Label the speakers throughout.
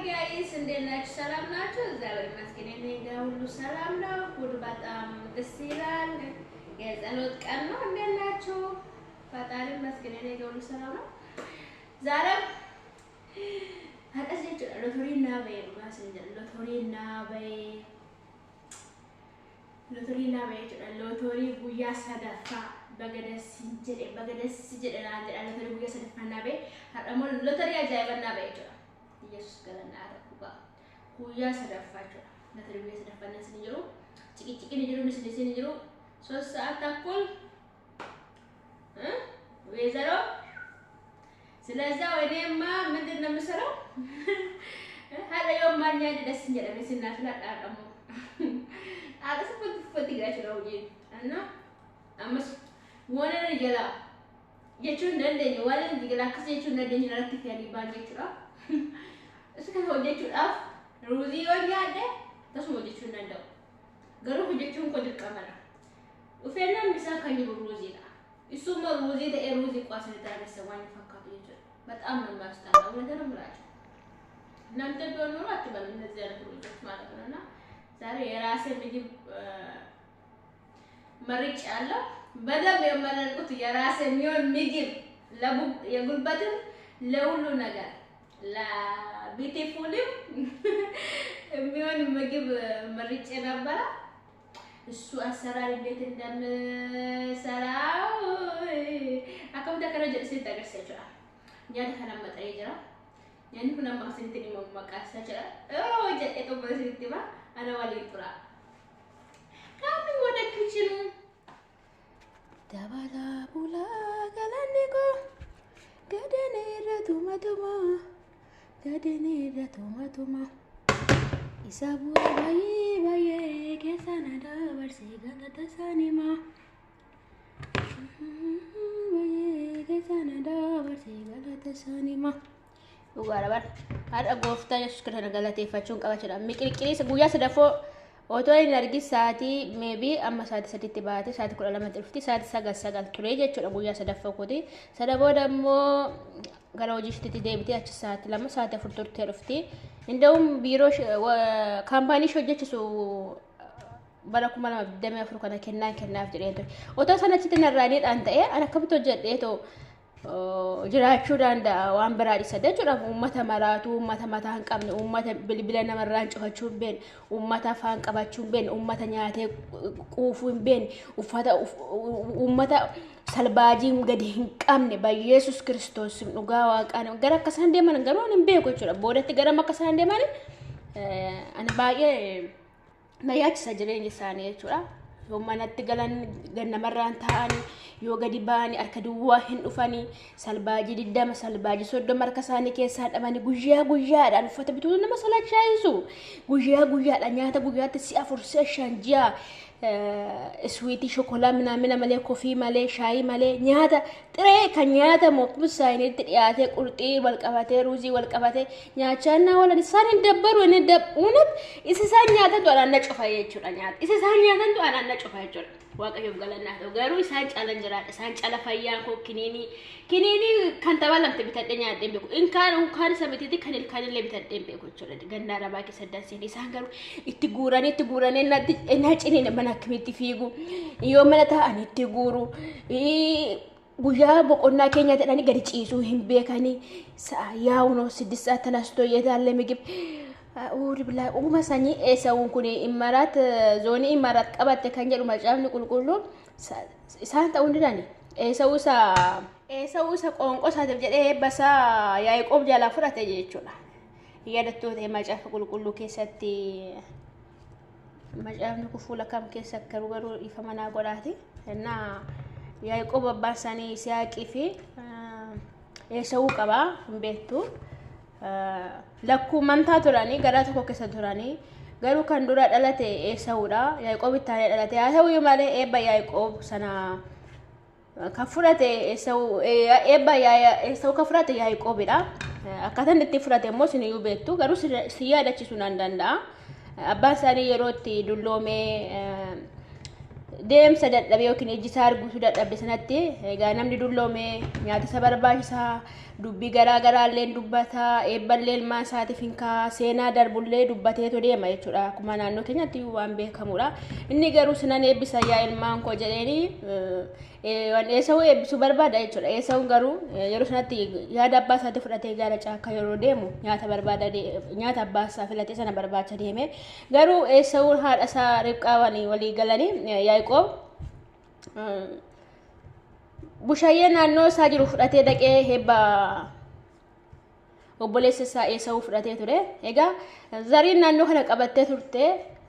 Speaker 1: guys, እንዴት ናችሁ? ሰላም ናችሁ? እግዚአብሔር ይመስገን እኔ ጋር ሁሉ ሰላም ነው። ሁሉ በጣም ደስ ይላል። የጸሎት ቀን ነው። እንዴት ናችሁ? ፈጣሪ ይመስገን እኔ ጋር ሁሉ ሰላም ነው። ዛሬ አቀሰች ሎተሪና በይ ማሰጀ ሎተሪና በይ ሎተሪ ጉያ ሰደፋ በገደስ ጀደና ሎተሪ ጉያ ሰደፋና በይ አደሞ ሎተሪ አጃይበና በይ ኢየሱስ ገለና አረኩባ ጉያ ሰደፋቸው ሎተሪ ጉያ ሰደፋና ሲንጀሩ ጭቂጭቂ ንጀሩ ሲንጀሩ 3 ሰዓት ተኩል ወይዘሮ ስለዚህ ወዴማ ምንድነው የምሰራው ሀለየው ማኛ ደስ እንጀራ ሲናፍላ ጣጣሙ አጥፍት ይጋችላው እና አመስ ወነን ይገላ የቹን እንደኝ ወለን ይገላ ከሰቹን እንደኝ ረክት ያሊ ባጀቹራ እስከ ወጀቹራ ሩዚ ወኛደ ተሱ ወጀቹን እንደው ገሩ ወጀቹን ቆድቀመራ ወፈና ምሳካኝ ሩዚላ እሱም ሩዚ ሩዚ ቋስ ለታረሰዋኝ ፈካቱ ይችላል በጣም ነው ማስታለው ነገር ምራጭ እናንተ ቢሆን አትበሉ እነዚህ አይነት ሩዞች ማለት ነውና ዛሬ የራሴ ምግብ መርጭ ያለው በደንብ የመረጥኩት የራሴ የሚሆን ምግብ የጉልበትም ለሁሉ ነገር ለቢዩቲፉልም የሚሆን ምግብ መርጬ ነበር እሱ አሰራር እንዴት እንደምሰራው አከም ተከረጀ ሲተገርሰቻ ኛደ ከነመጠ ይጀራ ያን ሁሉ ማክሰንትኒ መማቃሰቻ ወጀ በሲቲባ አና ዋሊ ጥራ ካሚ ወደ ኪችኑ ዳባላ ቡላ ገለኒኮ ገደኔ ረቱማቱማ ኢሳቡ ባይ ከሳና ዳበርሲ ገለተሳኒማ ባይ ከሳና ዳበርሲ ገለተሳኒማ ugaarabar ada gooftaa yesus kana galateeffachuun qabachudha miqilqilis guyyaa sadafoo otoo hin argin sa'aatii maybe amma sa'aatii 8tti baate sa'aatii 12tti dhufti sa'aatii 9 ture jechuudha guyyaa sadaffoo kooti sadabooda immoo gara hojiitti deebitee achi sa'aatii 2 sa'aatii 4 turtee dhufti እንደውም ቢሮ ካምፓኒ hojjechisu bara 2024 kana kennaaf jedhee otoo sanatti narraaniidhaan ta'e ana akkamitti hojjedheetoo jiraachuu danda'a waan biraa isa jechuudha uummata maraatu uummata mataa hin qabne uummata bilbila namarraan cufachuun been uummata afaan qabachuun been uummata nyaatee quufuun been uummata salbaajiin gadi hin qabne ba Yesus Kiristoos dhugaa waaqaan gara akka isaan deeman garuu hin beeku jechuudha boodatti gara akka isaan deeman ani baay'ee nayaachisa jireenya isaanii jechuudha yoo manatti galan gannamarraan ta'anii yoo gadi baani arka duwwaa hin dhufani salbaaji diddama salbaaji soddoma marka saani keessaa dhabani guyyaadhaan uffata bituu nama salachaayisu guyyaadhaan nyaata guyyaatti si 4-5 sweetii shokolaa minamina malee koffii malee shaayii malee nyaata xiree kan nyaata moqmus saayiniitti dhiyaatee qurxii wal qabatee ruuzii wal qabatee nyaachaa wala isaan hin dabbaru inni dabbuunat isaan nyaata doonaan na cufa jechuudha nyaata isaan nyaatan doonaan na cufa jechuudha waaqayyoof galannaa ta'u garuu isaan caalan jiraadha isaan caala fayyaan koo kiniini kan tabalamte bitadhe nyaadheen beeku inkaan sabitiitti kan ilkaanillee bitadheen beeku jechuudha gandaa rabaa keessa dansen isaan garuu itti guuranii natti ciniin mana akkamitti fiigu yoo mana ta'an itti guuru guyyaa boqonnaa keenya ta'anii gadi ciisuu hin beekanii yaa'uunoo 6 ሰዓት ተነስቶ የታለ ምግብ ኡሪ ብላ ኡማ ሳኒ ኤሳውን ኩኒ ኢማራት ዞኒ ኢማራት ቀባተ ከንጀሉ ማጫምኒ ቁልቁሉ ሳንታ ኡንዳኒ ኤሳውሳ ቆንቆ ሳተብ ጀዴ በሳ ያይቆብ ጃላ ፍራተ ጀቹላ ያደቶቴ ማጫፍ ቁልቁሉ ከሰቲ ማጫምኒ ኩፉላ ካም ከሰከሩ ገሩ ይፈመና ጎዳቲ እና ያይቆብ አባሳኒ ሲያቂፊ ኤሳው ቀባ ቤቱ lakku mantaa turani gara tokko keessa turani garu kan dura dhalate eesawudha yaaqoob ittaanee dhalate haa ta'u malee eebba yaaqoob sana kafurate eesaw eebba eesaw kafurate yaaqoobidha akkaataan itti furate immoo siniyuu beektu garuu si yaadachiisuu nan danda'a abbaan isaanii yeroo itti dulloomee deemsa dadhabee yookiin ejjisaa arguutu dadhabde sanatti egaa namni dulloome nyaata isa barbaachisaa dubbii garaa garaallee dubbataa eebballee ilmaan isaatiif hinkaa seenaa darbullee dubbateetu deema jechuudha akkuma naannoo keenyatti waan beekamudha inni garuu sinan eebbisa yaa ilmaan koo jedheeni waan eesa'uu eebbisuu barbaada jechuudha eesa'uun garuu yeroo sanatti yaada abbaa isaatti fudhatee gaara caakkaa yeroo deemu nyaata abbaa isaa filatee sana barbaacha deeme garuu eesa'uun haadha isaa Ribqaa walii galanii Yaaqoob bushaayee naannoo isaa jiru fudhatee dhaqee hebba obboleessa isaa Esaawuu fudhatee ture egaa zariin naannoo kana qabattee turte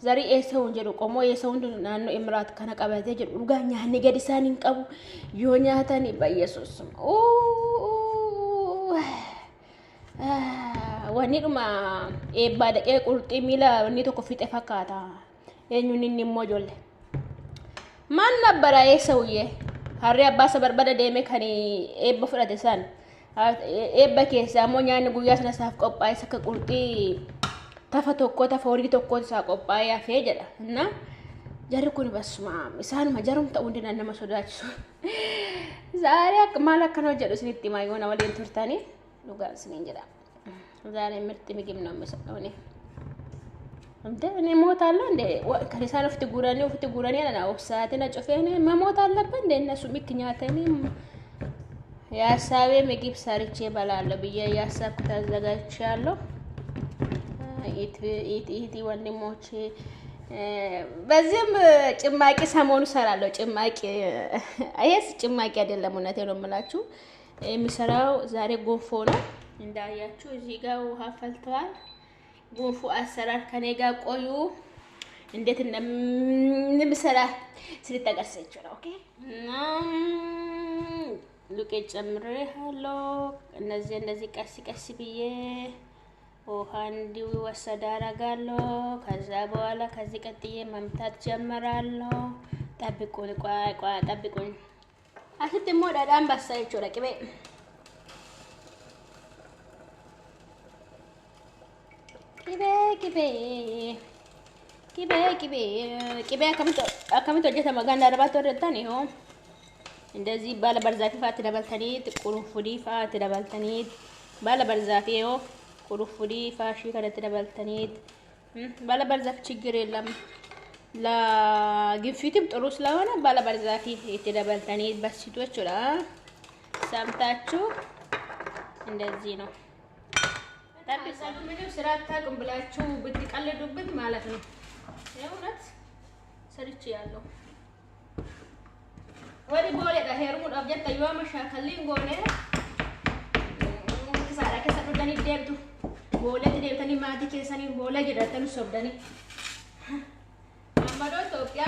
Speaker 1: zarii Esaawuun jedhu qomoo Esaawuun naannoo Imraat kana qabatee jedhu dhugaa nyaanni gadi isaan hin qabu yoo nyaatan Yesuus wanni dhuma eebbaa dhaqee qurxii miila wanni tokko fixe fakkaata eenyuun inni immoo ijoollee maal nabbara Esaawuyyee harree abbaa isa barbada deeme kan eebba fudhate san eebba keessa ammoo nyaanni guyyaa sana isaaf qophaa'e akka qurxii tafa horii tokko isaa qophaa'ee hafee jedha na jarri kun basuma isaanuma jarum ta'uu hundi nama sodaachisu zaare akka maal akkana hojjedhu isinitti maayoona waliin turtanii dhugaa isiniin jedha zaare mirti migib ነው የሚሰጠውኔ እኔ ሞታለሁ እንደ ከሪሳን ኦፍቲ ጉራኔ አና ኦፍሳቴና ጮፌኔ መሞት አለበት እንደ እነሱ ምክንያተኔ ያሳቤ ምግብ ሰርቼ በላለሁ ብዬ ያሳብኩት አዘጋጅቻለሁ ኢቲ ወንድሞቼ በዚህም ጭማቂ ሰሞኑ ሰራለሁ ጭማቂ አይስ ጭማቂ አይደለም እውነቴን ነው የምላችሁ የሚሰራው ዛሬ ጎንፎ ነው እንዳያችሁ እዚህ ጋር ውሃ ፈልቷል ጎንፎ አሰራር ከኔ ጋር ቆዩ እንዴት እንደምሰራ ስለተቀርሰች ነው ኦኬ ዱቄት ጨምሬያለሁ እነዚህ ቀስ ብዬ ውሃ እንዲወሰድ አደርጋለሁ ከዛ በኋላ ከዚህ ቀጥዬ መምታት ጀምራለሁ ጠብቁኝ ቆይ ጠብቁኝ አሽት ሞዳዳን ባሳይቾ ለቅቤ ቂቤ አከምቶ ጀተ መጋን ዳርባት ወረታን ይሄው እንደዚህ ባለ በርዛፊ ፋት ደበልተኒ ቁሩፉዲ ፋት ደበልተኒ ባለ በርዛፊ ይሄው ቁሩፉዲ ፋሺ ከለት ደበልተኒ ባለ በርዛፊ ችግር የለም ለግፊትም ጥሩ ስለሆነ ባለ በርዛፊ የተደበልተኒ በሲቶች ወላ ሰምታችሁ እንደዚህ ነው ታብሳችሁ ምንም ስራ አታውቁም ብላችሁ ብትቀልዱበት ማለት ነው የእውነት ሰርቼ ያለው ወዲ ቦሌ ዳሄሩ ዳብጀት ታዩዋ መሻከሊን ጎኔ ከሳራ ከሰደኒ ደብቱ ቦሌ ደብተኒ ማቲ ከሰኒ ቦሌ ጀዳተኑ ሶብደኒ አማዶ ኢትዮጵያ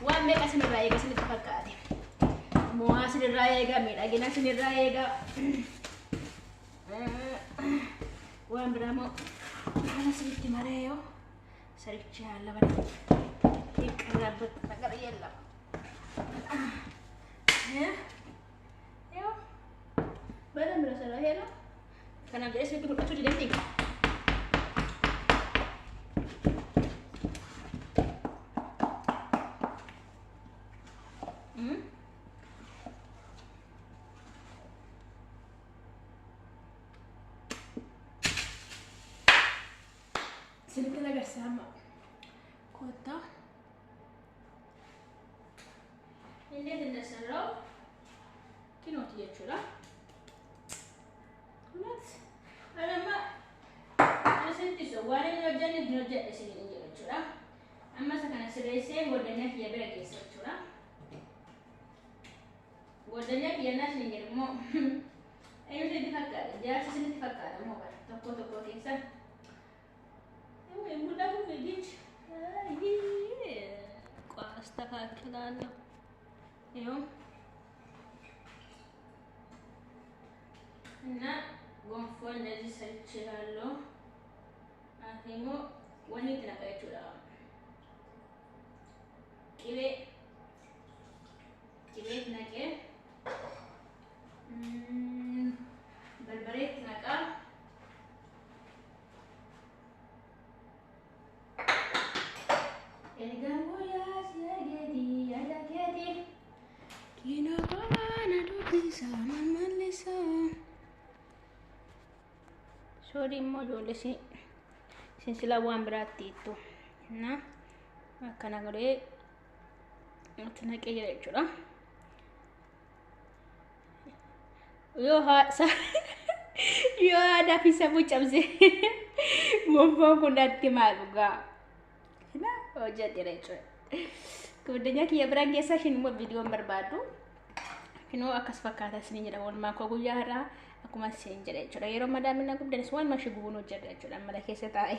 Speaker 1: ዋን መቀስን ራይ ገስን ተፈቃደ ሞዋስን ራይ ጋ ሚዳጊና ስን ራይ ጋ وين برامو أنا سريت مريو سريت على بدي يقرب نقدر يلا يو بدنا نرسل هنا كنا جالس نكتب كتب جديدة سنت لقى السامة كوتا اللي تنسرو كينو تيجورا خلاص أنا ما أنا سنتي سواري نرجع سنين تيجورا أما سكان سريسة ودنيا في يبرة كيسة تيجورا ودنيا في الناس نيجرمو أيوة تفكر جالس سنت تفكر مو بس تكو كيسة ሙላቱ ልጅ አስተካክላለሁ ይሄው እና ጎንፎ እንደዚህ ሰርቻለሁ አሁን ወኒ ተናቀችው ቂቤ ነቄ በርበሬ ነቃ El gambo ya se Sorry immoo ijoollee isin sila waan biraatti ittu. Na akkana godhee nuti naqee jira jechuudha. Yoo haadhaa fi sammuu cabse gonfoon kun natti maal dhugaa. Na hojjetee jechuudha. Guddinyaa kiyya biraan geessaa ishiin immoo viidiyoon barbaadu. Kinoo akkas fakkaata isin jedha walumaa koo guyyaa har'aa akkuma isin jedha jechuudha. Yeroo madaamina guddanis waan mashi gubuun hojjedha jechuudha. Mala keessa taa'ee.